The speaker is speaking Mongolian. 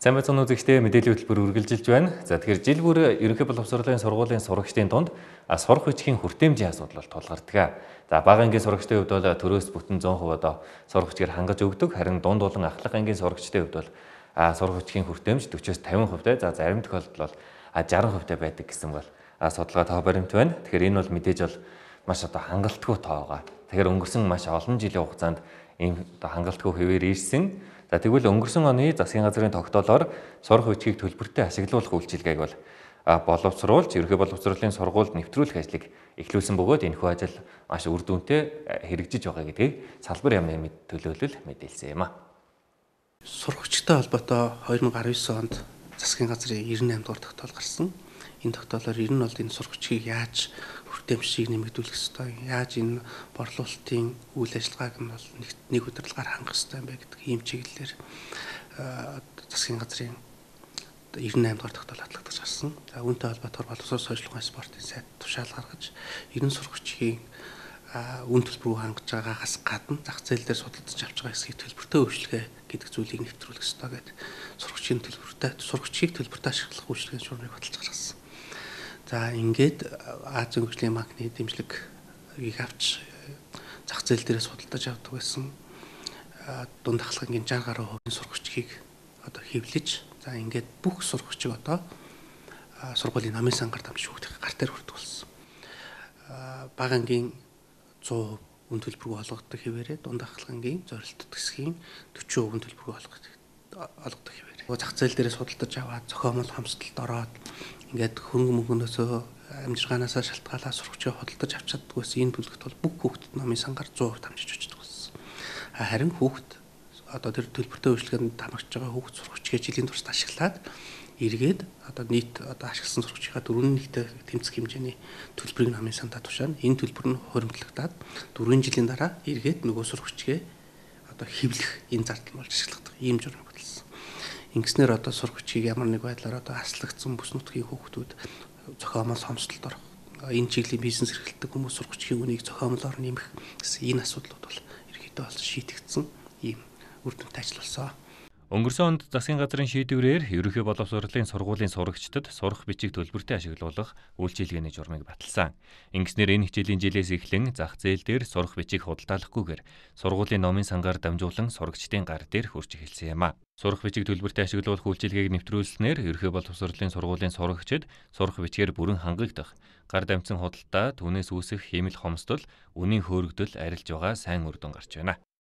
Сайн байцгаана уу үзэгчдээ, мэдээллийн хөтөлбөр үргэлжилж байна. За тэгэхээр жил бүр ерөнхий боловсролын сургуулийн сурагчдын тунд сурах бичгийн хүртээмжийн асуудал тулгардаг. За бага ангийн сурагчдын хувьд бол төрөөс бүтэн 100% одоо сурах бичгээр хангаж өгдөг. Харин дунд болон ахлах ангийн сурагчдын хувьд бол сурах бичгийн хүртээмж 40-с 50%, за зарим тохиолдолд бол 60% байдаг гэсэн бол судалгаа тоо баримт байна. Тэгэхээр энэ бол мэдээж бол маш одоо хангалтгүй тоо байгаа. Тэгэхээр өнгөрсөн маш олон жилийн хугацаанд ийм одоо хангалтгүй хэвээр ирсэн. За тэгвэл өнгөрсөн оны засгийн газрын тогтоолоор сурах бичгийг төлбөртэй ашиглуулах үйлчилгээг бол боловсруулж ерөнхий боловсролын сургуульд нэвтрүүлэх ажлыг эхлүүлсэн бөгөөд энэхүү ажил маш үр дүнтэй хэрэгжиж байгаа гэдгийг салбар яамны төлөөлөл мэдээлсэн юм а. Сурагчтай холбоотой 2019 онд засгийн газрын 98 дугаар тогтоол гарсан. Энэ тогтоолоор ер нь бол энэ сурах бичгийг яаж хүртээмжийг нэмэгдүүлэх ёстой, яаж энэ борлуулалтын үйл ажиллагааг нь бол нэг удирдлагаар хангах ёстой юм бэ гэдэг ийм чиглэлээр засгийн газрын 98 дугаар тогтоол батлагдаж гарсан. За үүнтэй холбоотойгоор боловсрол сошиалгын спортын сайд тушаал гаргаж ерөн сурах бичгийн үн төлбөр рүү хангаж байгаагаас гадна зах зээл дээр судалдаж авч байгаа хэсгийг төлбөртэй өөрчлөгөө гэдэг зүйлийг нэвтрүүлэх ёстой гэдэг сурах бичгийг төлбөртэй ашиглах үйлчлэгийн шуурмыг баталж гаргасан. За ингээд Азийн хөгжлийн банкны дэмжлэгийг авч зах зээл дээр судалдаж авдаг байсан дунд ахлагын 60 гаруй хувийн сурах бичгийг одоо хэвлэж, за ингээд бүх сурах бичиг одоо сургуулийн намын сангаар дамжиж хүүхдийн гар дээр хүрдэг болсон. Бага ангийн 100% үн төлбөргүй олгодог хэвээрээ дунд ахлагын зорилттой хэсгийн 40% үн төлбөргүй олгодог хэвээрээ. Зах зээл дээр судалдаж аваад зохиомол хомсдолд ороод ингээд хөрөнгө мөнгөнөөсөө амжиргаанаас шалтгаалаад сурагчийг хөдөлж авч чаддаг байсан энэ төлөвт бол бүх хүүхдэд намын сангаар 100% дамжиж өгдөг болсон. Харин хүүхд одоо тэр төлбөртэй үйлчлэгэнд тамагч байгаа хүүхд сурагчгээ жилийн туршид ашиглаад эргээд одоо нийт одоо ашигласан сурагчийнхаа 4-1-тэй тэмцэх хэмжээний төлбөрийг намын сандаа тушаана. Энэ төлбөр нь хуримтлагдаад 4 жилийн дараа эргээд нөгөө сурагчгээ одоо хэвлэх энэ зардал болж ашиглах ийм журам баталсан. Ингэснээр одоо сурах бичгийг ямар нэг байдлаар одоо аслагдсан бүс нутгийн хүүхдүүд зохиомол хомсдолд орох, энэ чиглийн бизнес эрхэлдэг хүмүүс сурах бичгийн үнийг зохиомлоор нэмэх гэсэн энэ асуудлууд бол ерөнхийдөө бол шийдэгдсэн ийм үр дүнтэй ажил болсон. Өнгөрсөн онд засгийн газрын шийдвэрээр ерөнхий боловсролын сургуулийн сурагчдад сурах бичиг төлбөртэй ашиглуулах үйлчилгээний журмыг баталсан. Ингэснээр энэ хичээлийн жилээс эхлэн зах зээл дээр сурах бичиг худалдаалахгүйгээр сургуулийн номын сангаар дамжуулан сурагчдын гар дээр хөрж эхэлсэн юм а. Сурах бичиг төлбөртэй ашиглуулах үйлчилгээг нэвтрүүлснээр ерөнхий боловсролын сургуулийн сурагчид сурах бичгээр бүрэн хангагдах, гар дамжсан худалдаа, түүнээс үүсэх хиймэл хомсдол, үнийн хөөрөгдөл арилж байгаа сайн үр дүн гарч байна.